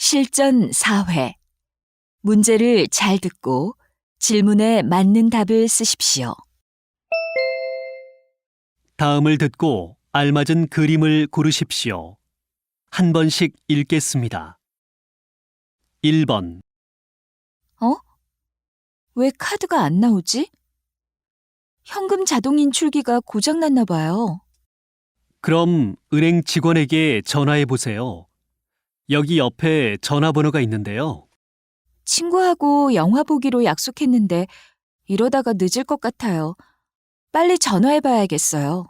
실전 4회. 문제를 잘 듣고 질문에 맞는 답을 쓰십시오. 다음을 듣고 알맞은 그림을 고르십시오. 한 번씩 읽겠습니다. 1번, 왜 카드가 안 나오지? 현금 자동 인출기가 고장났나 봐요. 그럼 은행 직원에게 전화해 보세요. 여기 옆에 전화번호가 있는데요. 친구하고 영화 보기로 약속했는데 이러다가 늦을 것 같아요. 빨리 전화해 봐야겠어요.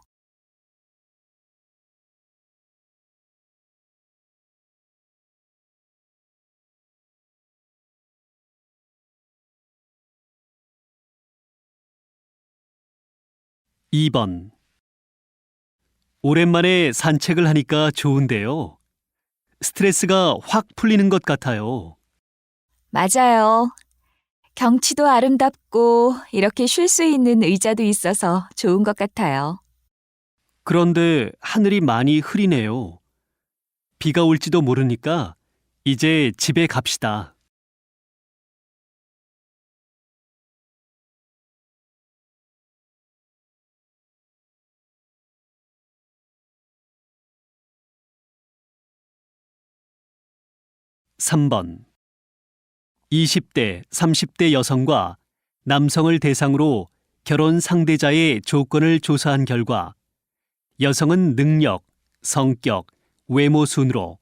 이 번, 오랜만에 산책을 하니까 좋은데요. 스트레스가 확 풀리는 것 같아요. 맞아요. 경치도 아름답고 이렇게 쉴 수 있는 의자도 있어서 좋은 것 같아요. 그런데 하늘이 많이 흐리네요. 비가 올지도 모르니까 이제 집에 갑시다. 3번, 20대, 30대 여성과 남성을 대상으로 결혼 상대자의 조건을 조사한 결과 여성은 능력, 성격, 외모 순으로,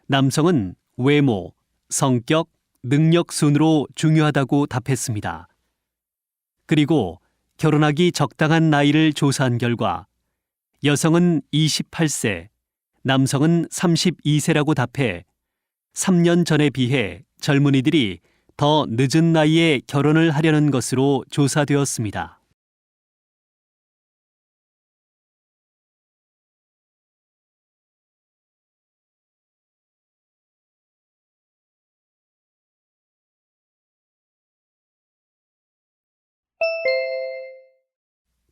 남성은 외모, 성격, 능력 순으로 중요하다고 답했습니다. 그리고 결혼하기 적당한 나이를 조사한 결과 여성은 28세, 남성은 32세라고 답해 3년 전에 비해 젊은이들이 더 늦은 나이에 결혼을 하려는 것으로 조사되었습니다.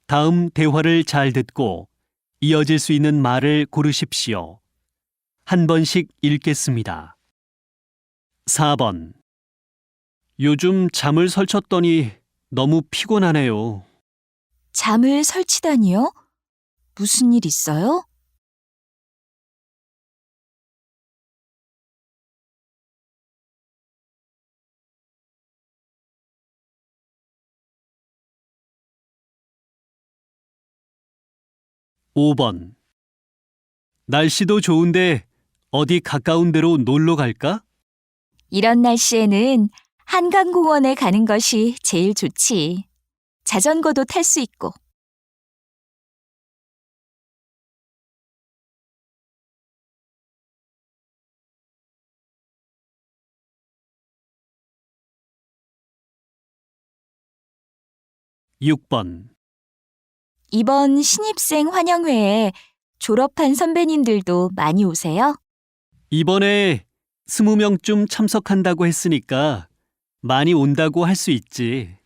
다음 대화를 잘 듣고 이어질 수 있는 말을 고르십시오. 한 번씩 읽겠습니다. 4번. 요즘 잠을 설쳤더니 너무 피곤하네요. 잠을 설치다니요? 무슨 일 있어요? 5번. 날씨도 좋은데 어디 가까운 데로 놀러 갈까? 이런 날씨에는 한강공원에 가는 것이 제일 좋지. 자전거도 탈 수 있고. 6번. 이번 신입생 환영회에 졸업한 선배님들도 많이 오세요? 이번에 20명쯤 참석한다고 했으니까 많이 온다고 할 수 있지.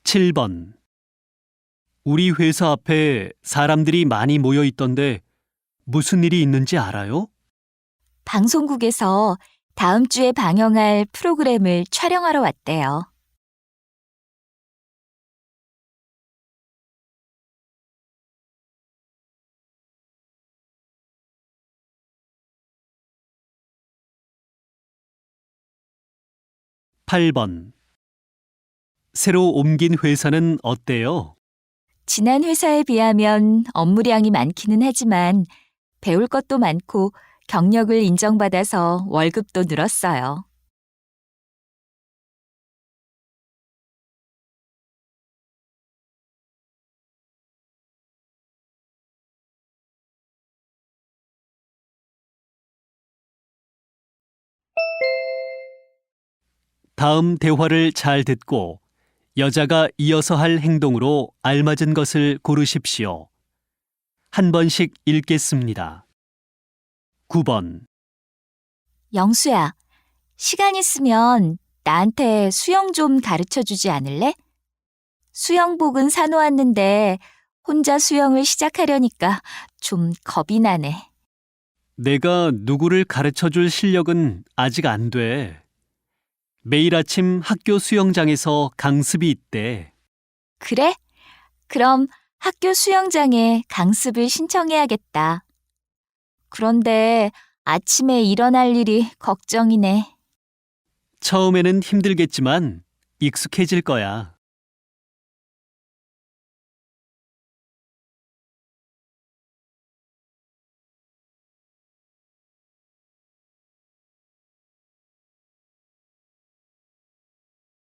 7번. 우리 회사 앞에 사람들이 많이 모여 있던데 무슨 일이 있는지 알아요? 방송국에서 다음 주에 방영할 프로그램을 촬영하러 왔대요. 8번. 새로 옮긴 회사는 어때요? 지난 회사에 비하면 업무량이 많기는 하지만 배울 것도 많고 경력을 인정받아서 월급도 늘었어요. '다음 대화를 잘 듣고 여자가 이어서 할 행동으로 알맞은 것을 고르십시오. 한 번씩 읽겠습니다. 9번. 영수야, 시간 있으면 나한테 수영 좀 가르쳐 주지 않을래? 수영복은 사놓았는데 혼자 수영을 시작하려니까 좀 겁이 나네. 내가 누구를 가르쳐 줄 실력은 아직 안 돼. 매일 아침 학교 수영장에서 강습이 있대. 그래? 그럼 학교 수영장에 강습을 신청해야겠다. 그런데 아침에 일어날 일이 걱정이네. 처음에는 힘들겠지만 익숙해질 거야.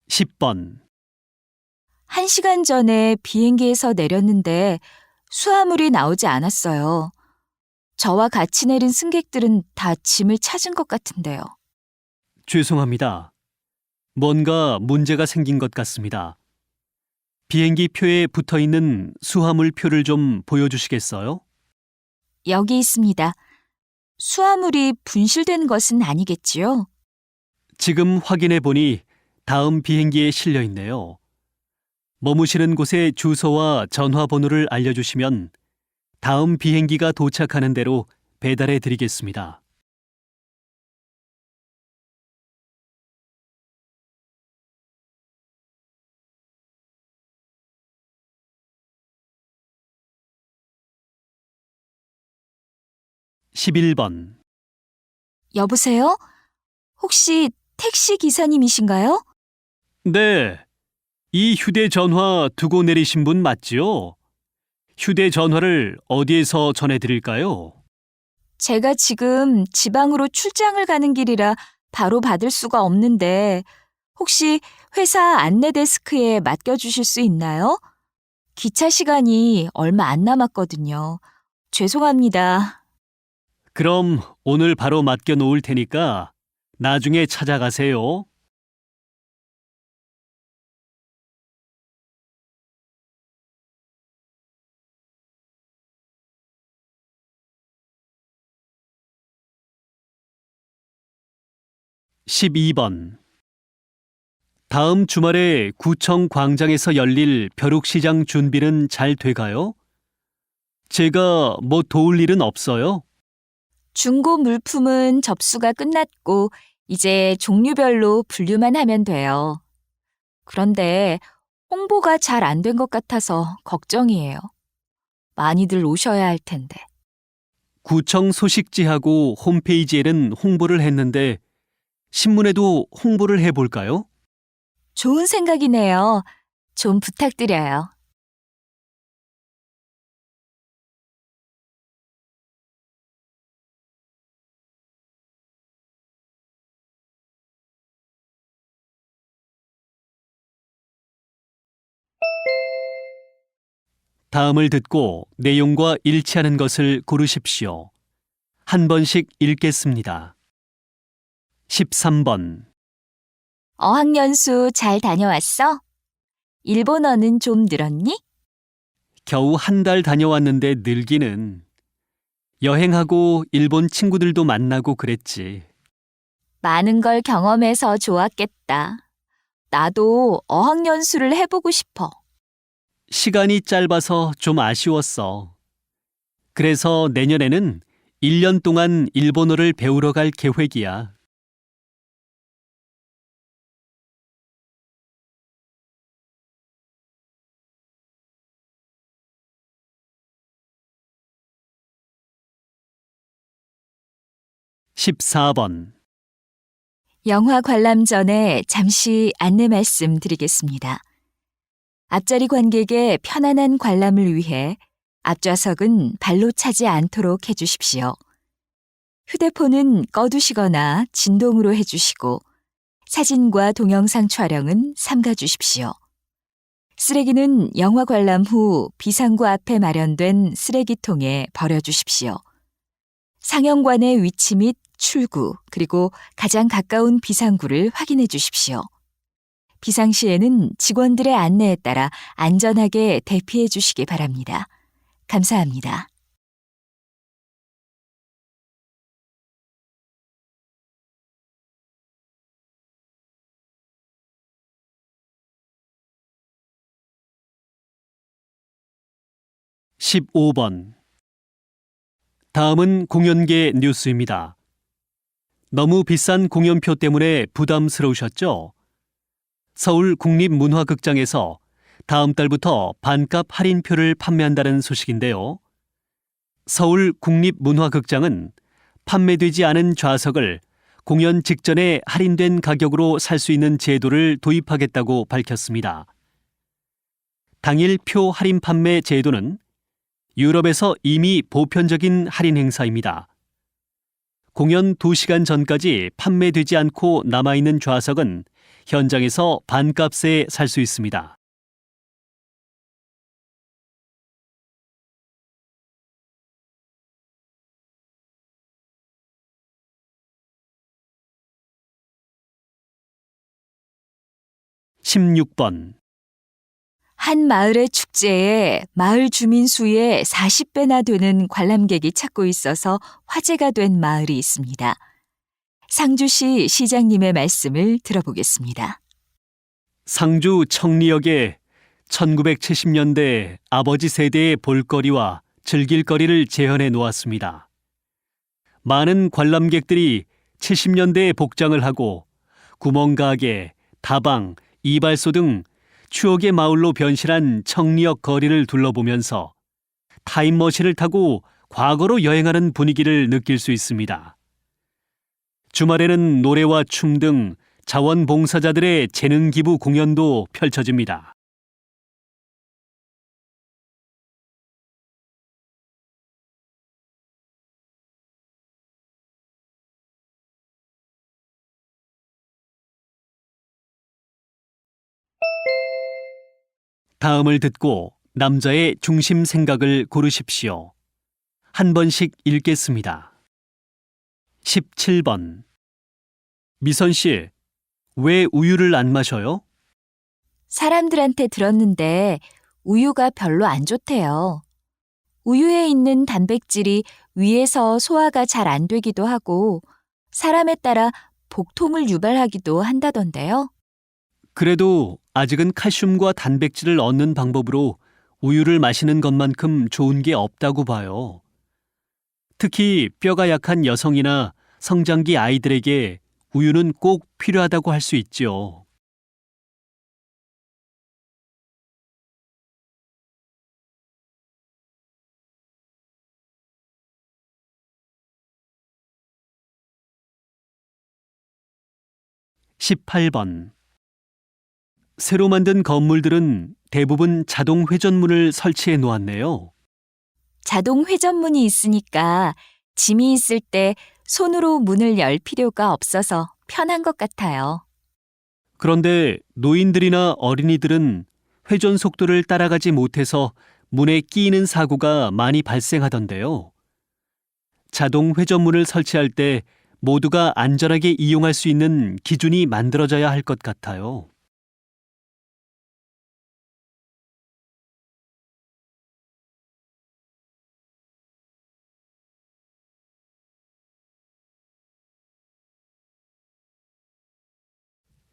10번. 1시간 전에 비행기에서 내렸는데 수화물이 나오지 않았어요. 저와 같이 내린 승객들은 다 짐을 찾은 것 같은데요. 죄송합니다. 뭔가 문제가 생긴 것 같습니다. 비행기 표에 붙어 있는 수화물 표를 좀 보여주시겠어요? 여기 있습니다. 수화물이 분실된 것은 아니겠지요? 지금 확인해 보니 다음 비행기에 실려 있네요. 머무시는 곳의 주소와 전화번호를 알려주시면 다음 비행기가 도착하는 대로 배달해 드리겠습니다. (11번) 여보세요? 혹시 택시 기사님이신가요? 네, 이 휴대전화 두고 내리신 분 맞지요? 휴대전화를 어디에서 전해드릴까요? 제가 지금 지방으로 출장을 가는 길이라 바로 받을 수가 없는데 혹시 회사 안내 데스크에 맡겨주실 수 있나요? 기차 시간이 얼마 안 남았거든요. 죄송합니다. 그럼 오늘 바로 맡겨 놓을 테니까 나중에 찾아가세요. (12번) 다음 주말에 구청 광장에서 열릴 벼룩시장 준비는 잘 돼가요? 제가 뭐 도울 일은 없어요? 중고 물품은 접수가 끝났고 이제 종류별로 분류만 하면 돼요. 그런데 홍보가 잘 안 된 것 같아서 걱정이에요. 많이들 오셔야 할 텐데. 구청 소식지하고 홈페이지에는 홍보를 했는데 신문에도 홍보를 해볼까요? 좋은 생각이네요. 좀 부탁드려요. 다음을 듣고 내용과 일치하는 것을 고르십시오. 한 번씩 읽겠습니다. 13번. 어학연수 잘 다녀왔어? 일본어는 좀 늘었니? 겨우 한 달 다녀왔는데 늘기는. 여행하고 일본 친구들도 만나고 그랬지. 많은 걸 경험해서 좋았겠다. 나도 어학연수를 해보고 싶어. 시간이 짧아서 좀 아쉬웠어. 그래서 내년에는 1년 동안 일본어를 배우러 갈 계획이야. (14번) 영화 관람 전에 잠시 안내 말씀 드리겠습니다. 앞자리 관객의 편안한 관람을 위해 앞좌석은 발로 차지 않도록 해주십시오. 휴대폰은 꺼두시거나 진동으로 해주시고 사진과 동영상 촬영은 삼가주십시오. 쓰레기는 영화 관람 후 비상구 앞에 마련된 쓰레기통에 버려주십시오. 상영관의 위치 및 출구, 그리고 가장 가까운 비상구를 확인해 주십시오. 비상시에는 직원들의 안내에 따라 안전하게 대피해 주시기 바랍니다. 감사합니다. 15번. 다음은 공연계 뉴스입니다. 너무 비싼 공연표 때문에 부담스러우셨죠? 서울 국립문화극장에서 다음 달부터 반값 할인표를 판매한다는 소식인데요. 서울 국립문화극장은 판매되지 않은 좌석을 공연 직전에 할인된 가격으로 살 수 있는 제도를 도입하겠다고 밝혔습니다. 당일 표 할인 판매 제도는 유럽에서 이미 보편적인 할인 행사입니다. 공연 2시간 전까지 판매되지 않고 남아있는 좌석은 현장에서 반값에 살 수 있습니다. (16번) 한 마을의 축제에 마을 주민 수의 40배나 되는 관람객이 찾고 있어서 화제가 된 마을이 있습니다. 상주시 시장님의 말씀을 들어보겠습니다. 상주 청리역에 1970년대 아버지 세대의 볼거리와 즐길거리를 재현해 놓았습니다. 많은 관람객들이 70년대에 복장을 하고 구멍가게, 다방, 이발소 등 추억의 마을로 변신한 청리역 거리를 둘러보면서 타임머신을 타고 과거로 여행하는 분위기를 느낄 수 있습니다. 주말에는 노래와 춤 등 자원봉사자들의 재능 기부 공연도 펼쳐집니다. 다음을 듣고 남자의 중심 생각을 고르십시오. 한 번씩 읽겠습니다. 17번. 미선 씨, 왜 우유를 안 마셔요? 사람들한테 들었는데 우유가 별로 안 좋대요. 우유에 있는 단백질이 위에서 소화가 잘 안 되기도 하고 사람에 따라 복통을 유발하기도 한다던데요. 그래도 아직은 칼슘과 단백질을 얻는 방법으로 우유를 마시는 것만큼 좋은 게 없다고 봐요. 특히 뼈가 약한 여성이나 성장기 아이들에게 우유는 꼭 필요하다고 할 수 있죠. (18번) 새로 만든 건물들은 대부분 자동 회전문을 설치해 놓았네요. 자동 회전문이 있으니까 짐이 있을 때 손으로 문을 열 필요가 없어서 편한 것 같아요. 그런데 노인들이나 어린이들은 회전 속도를 따라가지 못해서 문에 끼이는 사고가 많이 발생하던데요. 자동 회전문을 설치할 때 모두가 안전하게 이용할 수 있는 기준이 만들어져야 할 것 같아요.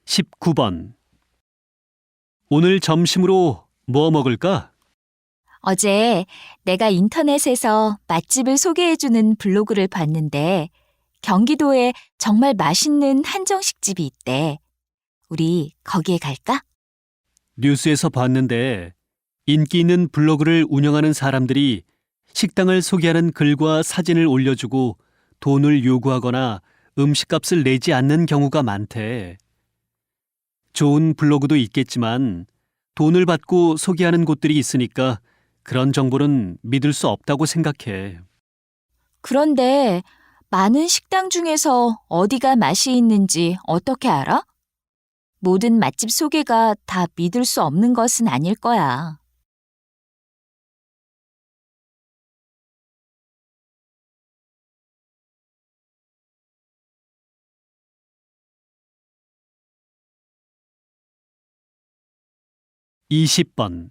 (19번) 오늘 점심으로 뭐 먹을까? 어제 내가 인터넷에서 맛집을 소개해주는 블로그를 봤는데 경기도에 정말 맛있는 한정식 집이 있대. 우리 거기에 갈까? 뉴스에서 봤는데 인기 있는 블로그를 운영하는 사람들이 식당을 소개하는 글과 사진을 올려주고 돈을 요구하거나 음식값을 내지 않는 경우가 많대. 좋은 블로그도 있겠지만 돈을 받고 소개하는 곳들이 있으니까 그런 정보는 믿을 수 없다고 생각해. 그런데 많은 식당 중에서 어디가 맛이 있는지 어떻게 알아? 모든 맛집 소개가 다 믿을 수 없는 것은 아닐 거야. (20번)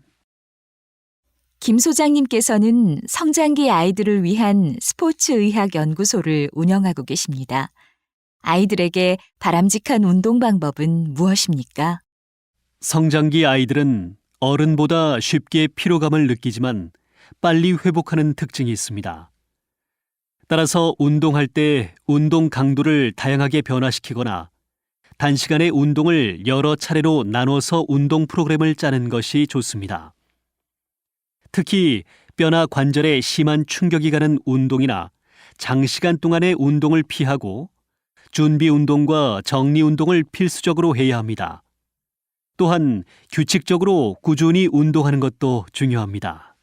김 소장님께서는 성장기 아이들을 위한 스포츠의학 연구소를 운영하고 계십니다. 아이들에게 바람직한 운동 방법은 무엇입니까? 성장기 아이들은 어른보다 쉽게 피로감을 느끼지만 빨리 회복하는 특징이 있습니다. 따라서 운동할 때 운동 강도를 다양하게 변화시키거나 단시간에 운동을 여러 차례로 나눠서 운동 프로그램을 짜는 것이 좋습니다. 특히 뼈나 관절에 심한 충격이 가는 운동이나 장시간 동안의 운동을 피하고 준비 운동과 정리 운동을 필수적으로 해야 합니다. 또한 규칙적으로 꾸준히 운동하는 것도 중요합니다.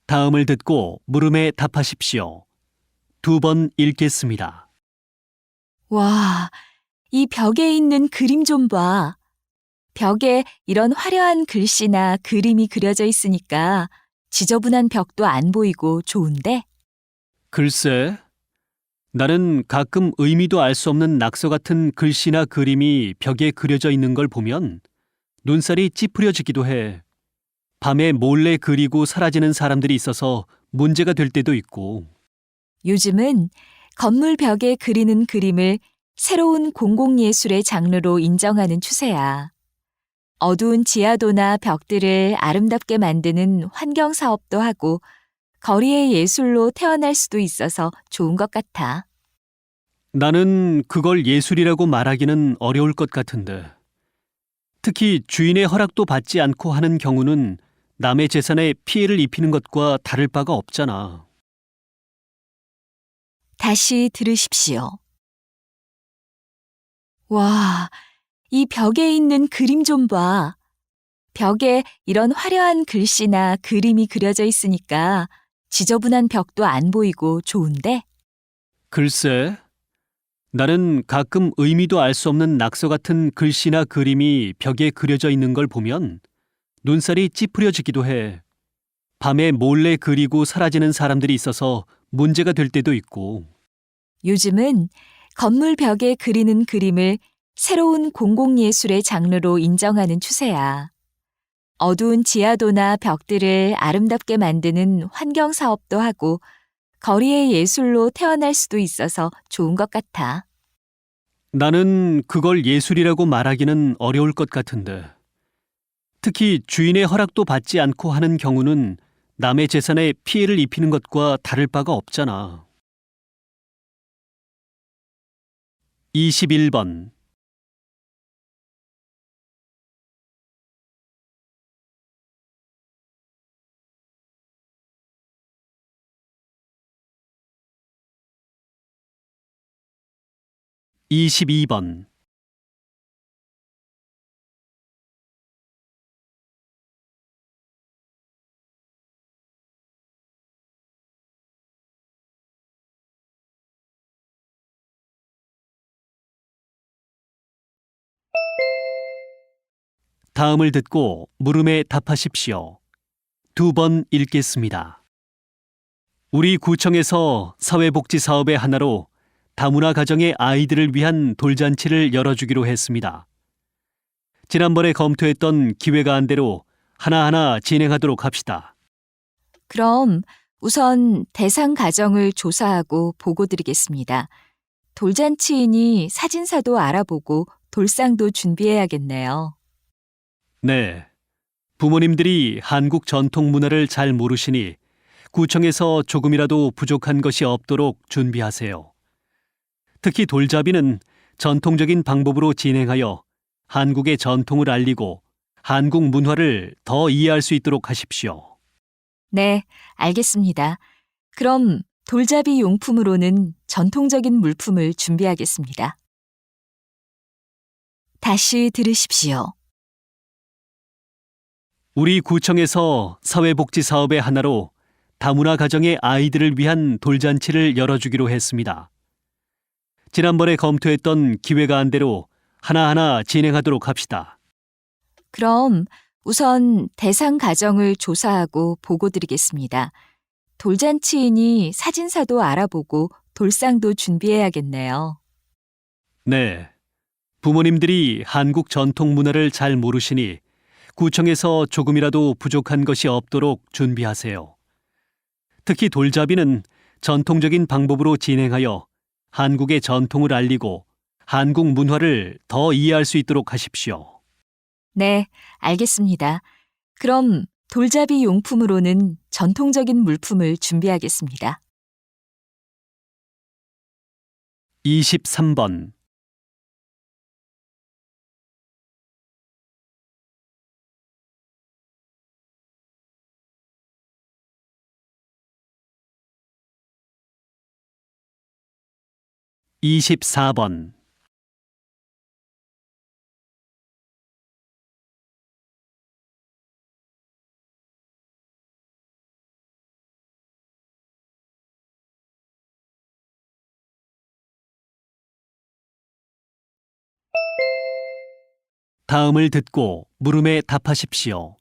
다음을 듣고 물음에 답하십시오. 2번 읽겠습니다. 와, 이 벽에 있는 그림 좀 봐. 벽에 이런 화려한 글씨나 그림이 그려져 있으니까 지저분한 벽도 안 보이고 좋은데? 글쎄, 나는 가끔 의미도 알 수 없는 낙서 같은 글씨나 그림이 벽에 그려져 있는 걸 보면 눈살이 찌푸려지기도 해. 밤에 몰래 그리고 사라지는 사람들이 있어서 문제가 될 때도 있고. 요즘은 건물 벽에 그리는 그림을 새로운 공공예술의 장르로 인정하는 추세야. 어두운 지하도나 벽들을 아름답게 만드는 환경 사업도 하고 거리의 예술로 태어날 수도 있어서 좋은 것 같아. 나는 그걸 예술이라고 말하기는 어려울 것 같은데. 특히 주인의 허락도 받지 않고 하는 경우는 남의 재산에 피해를 입히는 것과 다를 바가 없잖아. 다시 들으십시오. 와, 이 벽에 있는 그림 좀 봐. 벽에 이런 화려한 글씨나 그림이 그려져 있으니까 지저분한 벽도 안 보이고 좋은데? 글쎄, 나는 가끔 의미도 알 수 없는 낙서 같은 글씨나 그림이 벽에 그려져 있는 걸 보면 눈살이 찌푸려지기도 해. 밤에 몰래 그리고 사라지는 사람들이 있어서 문제가 될 때도 있고. 요즘은 건물 벽에 그리는 그림을 새로운 공공예술의 장르로 인정하는 추세야. 어두운 지하도나 벽들을 아름답게 만드는 환경 사업도 하고 거리의 예술로 태어날 수도 있어서 좋은 것 같아. 나는 그걸 예술이라고 말하기는 어려울 것 같은데. 특히 주인의 허락도 받지 않고 하는 경우는 남의 재산에 피해를 입히는 것과 다를 바가 없잖아. 21번. 이십이 번. 다음을 듣고 물음에 답하십시오. 2번 읽겠습니다. 우리 구청에서 사회복지 사업의 하나로 다문화 가정의 아이들을 위한 돌잔치를 열어주기로 했습니다. 지난번에 검토했던 기획안대로 하나하나 진행하도록 합시다. 그럼 우선 대상 가정을 조사하고 보고 드리겠습니다. 돌잔치이니 사진사도 알아보고 돌상도 준비해야겠네요. 네. 부모님들이 한국 전통 문화를 잘 모르시니 구청에서 조금이라도 부족한 것이 없도록 준비하세요. 특히 돌잡이는 전통적인 방법으로 진행하여 한국의 전통을 알리고 한국 문화를 더 이해할 수 있도록 하십시오. 네, 알겠습니다. 그럼 돌잡이 용품으로는 전통적인 물품을 준비하겠습니다. 다시 들으십시오. 우리 구청에서 사회복지 사업의 하나로 다문화 가정의 아이들을 위한 돌잔치를 열어주기로 했습니다. 지난번에 검토했던 기획안대로 하나하나 진행하도록 합시다. 그럼 우선 대상 가정을 조사하고 보고 드리겠습니다. 돌잔치이니 사진사도 알아보고 돌상도 준비해야겠네요. 네. 부모님들이 한국 전통 문화를 잘 모르시니 구청에서 조금이라도 부족한 것이 없도록 준비하세요. 특히 돌잡이는 전통적인 방법으로 진행하여 한국의 전통을 알리고 한국 문화를 더 이해할 수 있도록 하십시오. 네, 알겠습니다. 그럼 돌잡이 용품으로는 전통적인 물품을 준비하겠습니다. 23번. (24번) 다음을 듣고 물음에 답하십시오.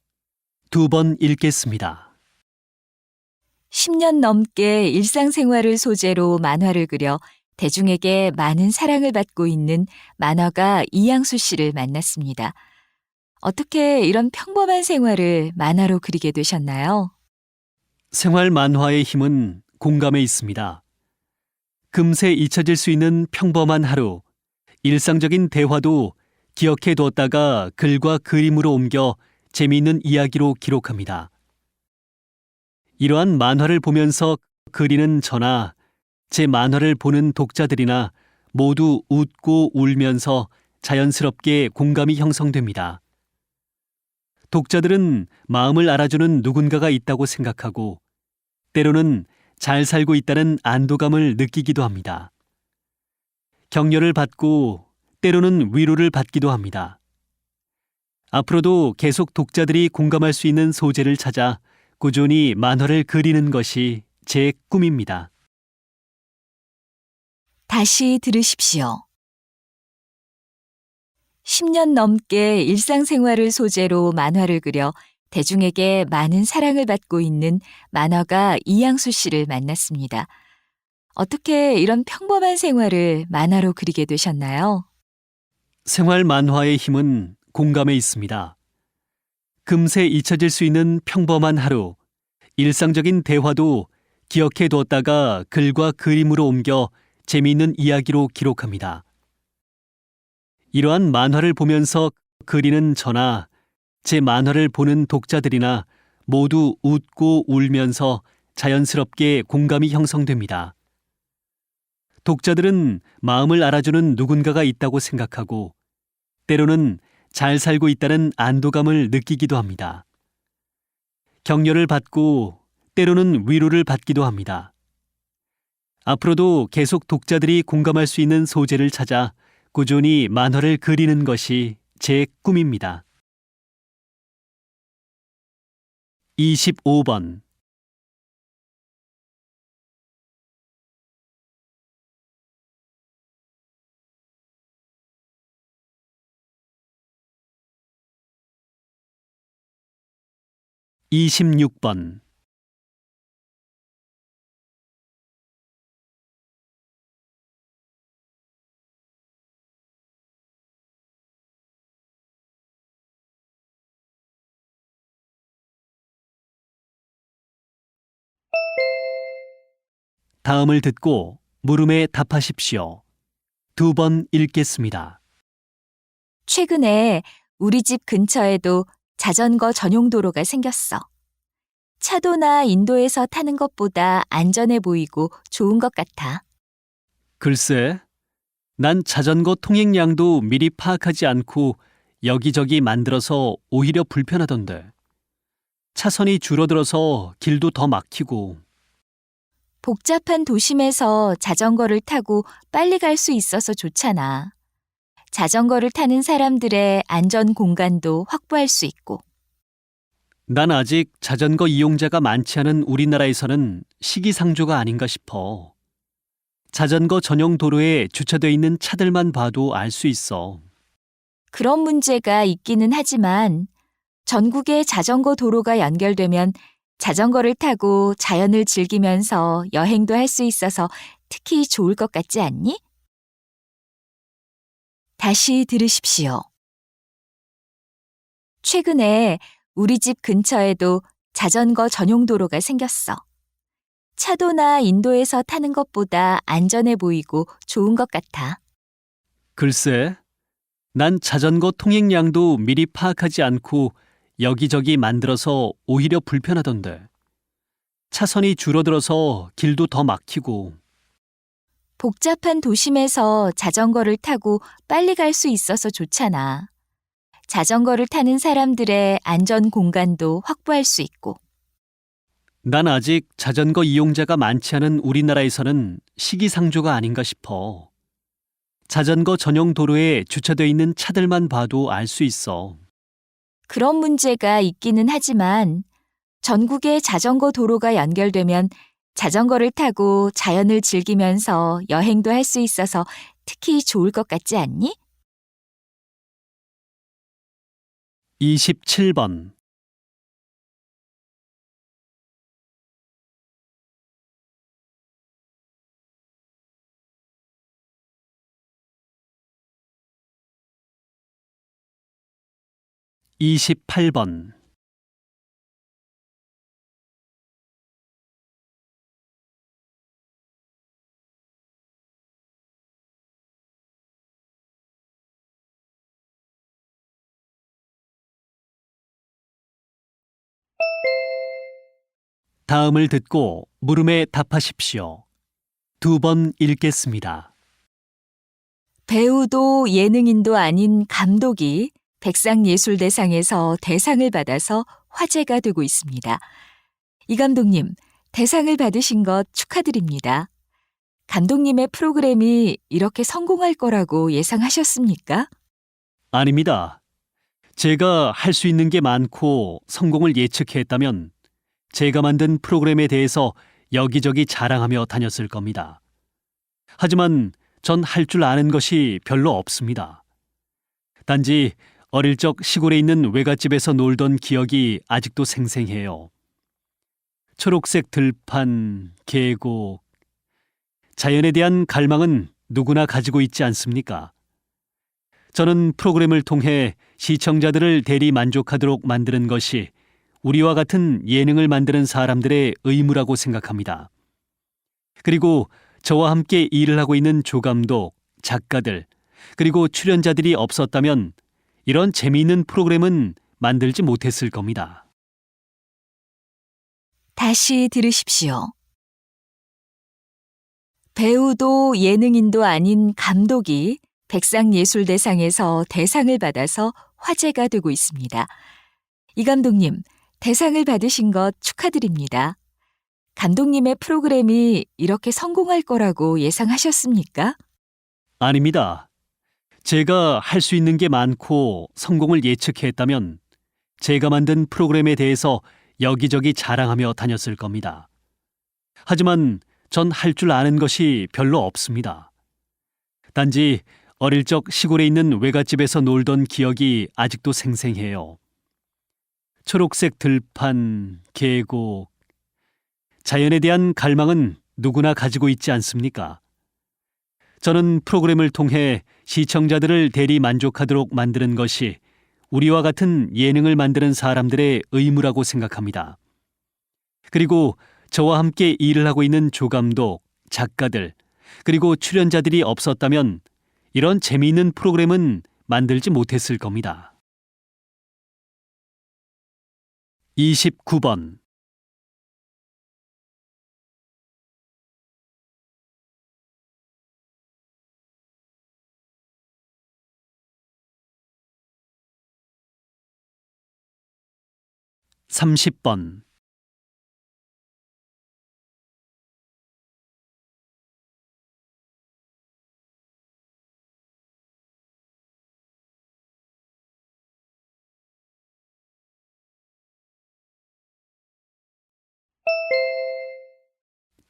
2번 읽겠습니다. 10년 넘게 일상생활을 소재로 만화를 그려 대중에게 많은 사랑을 받고 있는 만화가 이양수 씨를 만났습니다. 어떻게 이런 평범한 생활을 만화로 그리게 되셨나요? 생활 만화의 힘은 공감에 있습니다. 금세 잊혀질 수 있는 평범한 하루, 일상적인 대화도 기억해 두었다가 글과 그림으로 옮겨 재미있는 이야기로 기록합니다. 이러한 만화를 보면서 그리는 저나 제 만화를 보는 독자들이나 모두 웃고 울면서 자연스럽게 공감이 형성됩니다. 독자들은 마음을 알아주는 누군가가 있다고 생각하고 때로는 잘 살고 있다는 안도감을 느끼기도 합니다. 격려를 받고 때로는 위로를 받기도 합니다. 앞으로도 계속 독자들이 공감할 수 있는 소재를 찾아 꾸준히 만화를 그리는 것이 제 꿈입니다. 다시 들으십시오. 10년 넘게 일상생활을 소재로 만화를 그려 대중에게 많은 사랑을 받고 있는 만화가 이양수 씨를 만났습니다. 어떻게 이런 평범한 생활을 만화로 그리게 되셨나요? 생활 만화의 힘은 공감에 있습니다. 금세 잊혀질 수 있는 평범한 하루, 일상적인 대화도 기억해 두었다가 글과 그림으로 옮겨 재미있는 이야기로 기록합니다. 이러한 만화를 보면서 그리는 저나 제 만화를 보는 독자들이나 모두 웃고 울면서 자연스럽게 공감이 형성됩니다. 독자들은 마음을 알아주는 누군가가 있다고 생각하고 때로는 잘 살고 있다는 안도감을 느끼기도 합니다. 격려를 받고 때로는 위로를 받기도 합니다. 앞으로도 계속 독자들이 공감할 수 있는 소재를 찾아 꾸준히 만화를 그리는 것이 제 꿈입니다. 25번. (26번) 다음을 듣고 물음에 답하십시오. 2번 읽겠습니다. 최근에 우리 집 근처에도 자전거 전용 도로가 생겼어. 차도나 인도에서 타는 것보다 안전해 보이고 좋은 것 같아. 글쎄, 난 자전거 통행량도 미리 파악하지 않고 여기저기 만들어서 오히려 불편하던데. 차선이 줄어들어서 길도 더 막히고. 복잡한 도심에서 자전거를 타고 빨리 갈 수 있어서 좋잖아. 자전거를 타는 사람들의 안전 공간도 확보할 수 있고. 난 아직 자전거 이용자가 많지 않은 우리나라에서는 시기상조가 아닌가 싶어. 자전거 전용 도로에 주차돼 있는 차들만 봐도 알 수 있어. 그런 문제가 있기는 하지만 전국에 자전거 도로가 연결되면 자전거를 타고 자연을 즐기면서 여행도 할 수 있어서 특히 좋을 것 같지 않니? 다시 들으십시오. 최근에 우리 집 근처에도 자전거 전용 도로가 생겼어. 차도나 인도에서 타는 것보다 안전해 보이고 좋은 것 같아. 글쎄, 난 자전거 통행량도 미리 파악하지 않고 여기저기 만들어서 오히려 불편하던데. 차선이 줄어들어서 길도 더 막히고. 복잡한 도심에서 자전거를 타고 빨리 갈 수 있어서 좋잖아. 자전거를 타는 사람들의 안전 공간도 확보할 수 있고. 난 아직 자전거 이용자가 많지 않은 우리나라에서는 시기상조가 아닌가 싶어. 자전거 전용 도로에 주차되어 있는 차들만 봐도 알 수 있어. 그런 문제가 있기는 하지만 전국에 자전거 도로가 연결되면 자전거를 타고 자연을 즐기면서 여행도 할 수 있어서 특히 좋을 것 같지 않니? 27번. (28번) 다음을 듣고 물음에 답하십시오. 2번 읽겠습니다. 배우도 예능인도 아닌 감독이 백상예술대상에서 대상을 받아서 화제가 되고 있습니다. 이 감독님, 대상을 받으신 것 축하드립니다. 감독님의 프로그램이 이렇게 성공할 거라고 예상하셨습니까? 아닙니다. 제가 할 수 있는 게 많고 성공을 예측했다면 제가 만든 프로그램에 대해서 여기저기 자랑하며 다녔을 겁니다. 하지만 전 할 줄 아는 것이 별로 없습니다. 단지 어릴 적 시골에 있는 외갓집에서 놀던 기억이 아직도 생생해요. 초록색 들판, 계곡. 자연에 대한 갈망은 누구나 가지고 있지 않습니까? 저는 프로그램을 통해 시청자들을 대리 만족하도록 만드는 것이 우리와 같은 예능을 만드는 사람들의 의무라고 생각합니다. 그리고 저와 함께 일을 하고 있는 조감독, 작가들, 그리고 출연자들이 없었다면 이런 재미있는 프로그램은 만들지 못했을 겁니다. 다시 들으십시오. 배우도 예능인도 아닌 감독이 백상예술대상에서 대상을 받아서 화제가 되고 있습니다. 이 감독님, 대상을 받으신 것 축하드립니다. 감독님의 프로그램이 이렇게 성공할 거라고 예상하셨습니까? 아닙니다. 제가 할 수 있는 게 많고 성공을 예측했다면 제가 만든 프로그램에 대해서 여기저기 자랑하며 다녔을 겁니다. 하지만 전 할 줄 아는 것이 별로 없습니다. 단지 어릴 적 시골에 있는 외갓집에서 놀던 기억이 아직도 생생해요. 초록색 들판, 계곡. 자연에 대한 갈망은 누구나 가지고 있지 않습니까? 저는 프로그램을 통해 시청자들을 대리 만족하도록 만드는 것이 우리와 같은 예능을 만드는 사람들의 의무라고 생각합니다. 그리고 저와 함께 일을 하고 있는 조감독, 작가들, 그리고 출연자들이 없었다면 이런 재미있는 프로그램은 만들지 못했을 겁니다. 29번. (30번)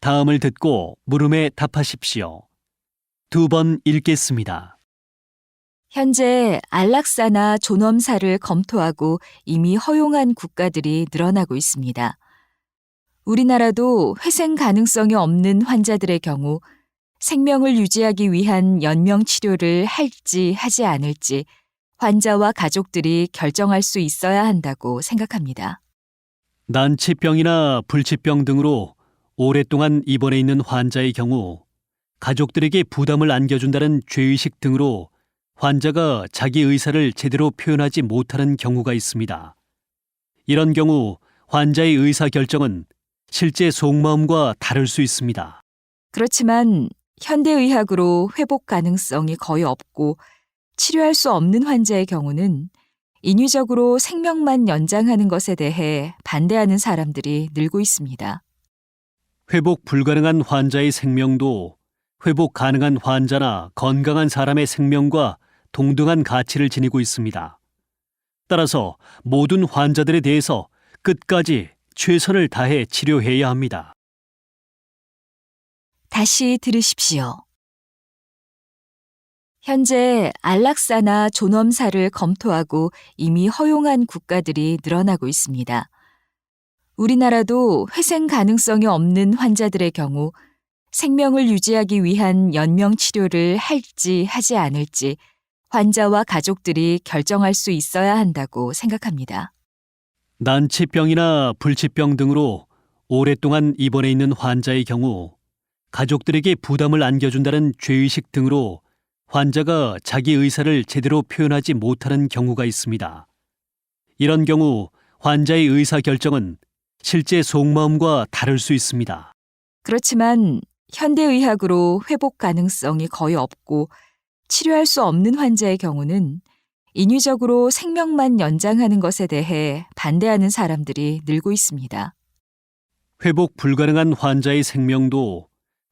다음을 듣고 물음에 답하십시오. 2번 읽겠습니다. 현재 안락사나 존엄사를 검토하고 이미 허용한 국가들이 늘어나고 있습니다. 우리나라도 회생 가능성이 없는 환자들의 경우 생명을 유지하기 위한 연명 치료를 할지 하지 않을지 환자와 가족들이 결정할 수 있어야 한다고 생각합니다. 난치병이나 불치병 등으로 오랫동안 입원해 있는 환자의 경우 가족들에게 부담을 안겨준다는 죄의식 등으로 환자가 자기 의사를 제대로 표현하지 못하는 경우가 있습니다. 이런 경우 환자의 의사 결정은 실제 속마음과 다를 수 있습니다. 그렇지만 현대의학으로 회복 가능성이 거의 없고 치료할 수 없는 환자의 경우는 인위적으로 생명만 연장하는 것에 대해 반대하는 사람들이 늘고 있습니다. 회복 불가능한 환자의 생명도 회복 가능한 환자나 건강한 사람의 생명과 동등한 가치를 지니고 있습니다. 따라서 모든 환자들에 대해서 끝까지 최선을 다해 치료해야 합니다. 다시 들으십시오. 현재 안락사나 존엄사를 검토하고 이미 허용한 국가들이 늘어나고 있습니다. 우리나라도 회생 가능성이 없는 환자들의 경우 생명을 유지하기 위한 연명 치료를 할지 하지 않을지 환자와 가족들이 결정할 수 있어야 한다고 생각합니다. 난치병이나 불치병 등으로 오랫동안 입원해 있는 환자의 경우 가족들에게 부담을 안겨준다는 죄의식 등으로 환자가 자기 의사를 제대로 표현하지 못하는 경우가 있습니다. 이런 경우 환자의 의사 결정은 실제 속마음과 다를 수 있습니다. 그렇지만 현대의학으로 회복 가능성이 거의 없고 치료할 수 없는 환자의 경우는 인위적으로 생명만 연장하는 것에 대해 반대하는 사람들이 늘고 있습니다. 회복 불가능한 환자의 생명도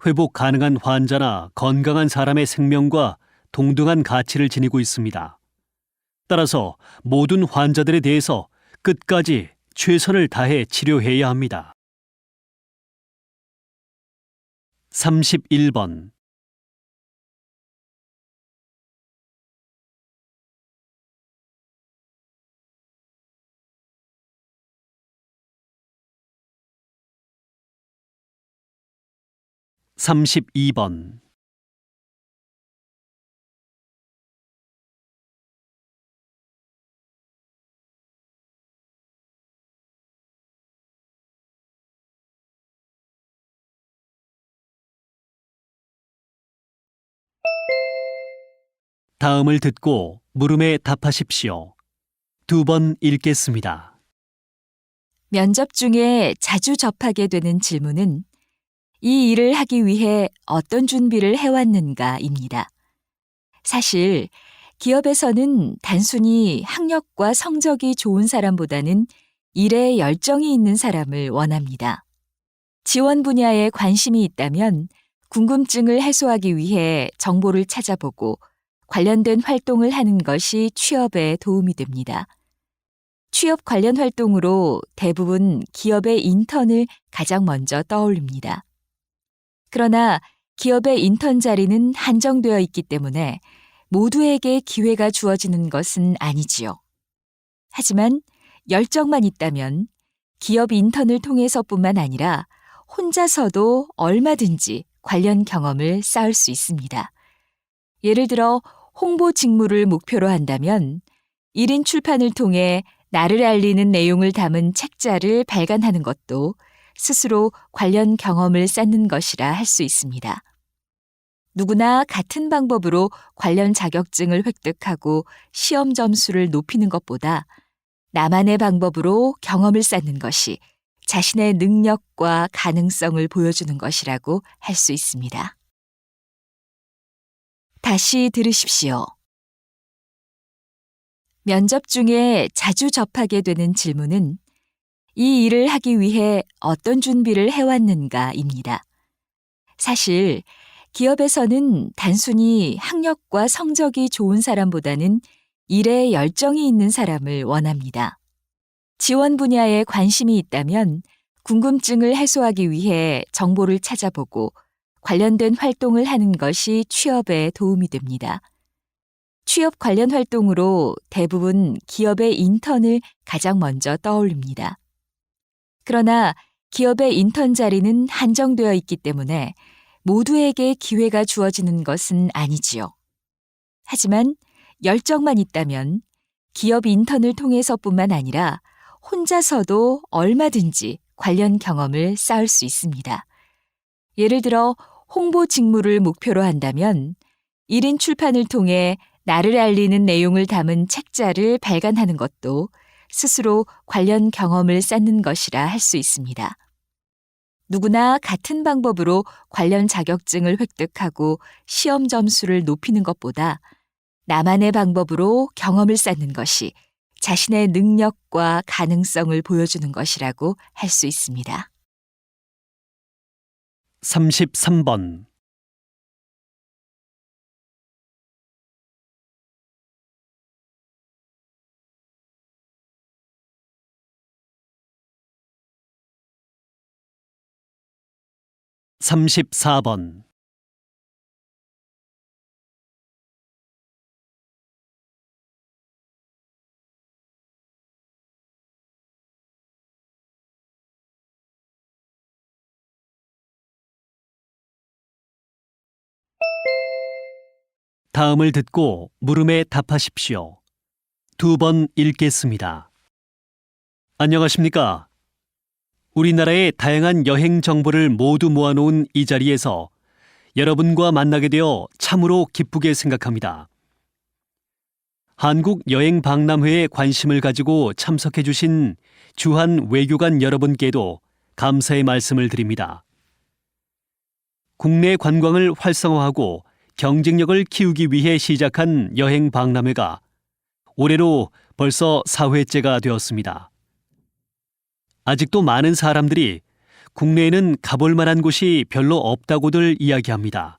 회복 가능한 환자나 건강한 사람의 생명과 동등한 가치를 지니고 있습니다. 따라서 모든 환자들에 대해서 끝까지 최선을 다해 치료해야 합니다. 31번 32번 다음을 듣고 물음에 답하십시오. 2번 읽겠습니다. 면접 중에 자주 접하게 되는 질문은 이 일을 하기 위해 어떤 준비를 해왔는가입니다. 사실 기업에서는 단순히 학력과 성적이 좋은 사람보다는 일에 열정이 있는 사람을 원합니다. 지원 분야에 관심이 있다면 궁금증을 해소하기 위해 정보를 찾아보고 관련된 활동을 하는 것이 취업에 도움이 됩니다. 취업 관련 활동으로 대부분 기업의 인턴을 가장 먼저 떠올립니다. 그러나 기업의 인턴 자리는 한정되어 있기 때문에 모두에게 기회가 주어지는 것은 아니지요. 하지만 열정만 있다면 기업 인턴을 통해서뿐만 아니라 혼자서도 얼마든지 관련 경험을 쌓을 수 있습니다. 예를 들어 홍보 직무를 목표로 한다면 1인 출판을 통해 나를 알리는 내용을 담은 책자를 발간하는 것도 스스로 관련 경험을 쌓는 것이라 할 수 있습니다. 누구나 같은 방법으로 관련 자격증을 획득하고 시험 점수를 높이는 것보다 나만의 방법으로 경험을 쌓는 것이 자신의 능력과 가능성을 보여주는 것이라고 할 수 있습니다. 다시 들으십시오. 면접 중에 자주 접하게 되는 질문은 이 일을 하기 위해 어떤 준비를 해왔는가입니다. 사실 기업에서는 단순히 학력과 성적이 좋은 사람보다는 일에 열정이 있는 사람을 원합니다. 지원 분야에 관심이 있다면 궁금증을 해소하기 위해 정보를 찾아보고 관련된 활동을 하는 것이 취업에 도움이 됩니다. 취업 관련 활동으로 대부분 기업의 인턴을 가장 먼저 떠올립니다. 그러나 기업의 인턴 자리는 한정되어 있기 때문에 모두에게 기회가 주어지는 것은 아니지요. 하지만 열정만 있다면 기업 인턴을 통해서뿐만 아니라 혼자서도 얼마든지 관련 경험을 쌓을 수 있습니다. 예를 들어 홍보 직무를 목표로 한다면 1인 출판을 통해 나를 알리는 내용을 담은 책자를 발간하는 것도 스스로 관련 경험을 쌓는 것이라 할 수 있습니다. 누구나 같은 방법으로 관련 자격증을 획득하고 시험 점수를 높이는 것보다 나만의 방법으로 경험을 쌓는 것이 자신의 능력과 가능성을 보여주는 것이라고 할 수 있습니다. 33번. (34번) '다음을 듣고 물음에 답하십시오. 2번 읽겠습니다. 안녕하십니까? 우리나라의 다양한 여행 정보를 모두 모아놓은 이 자리에서 여러분과 만나게 되어 참으로 기쁘게 생각합니다. 한국 여행 박람회에 관심을 가지고 참석해 주신 주한 외교관 여러분께도 감사의 말씀을 드립니다. 국내 관광을 활성화하고 경쟁력을 키우기 위해 시작한 여행 박람회가 올해로 벌써 4회째가 되었습니다. 아직도 많은 사람들이 국내에는 가볼 만한 곳이 별로 없다고들 이야기합니다.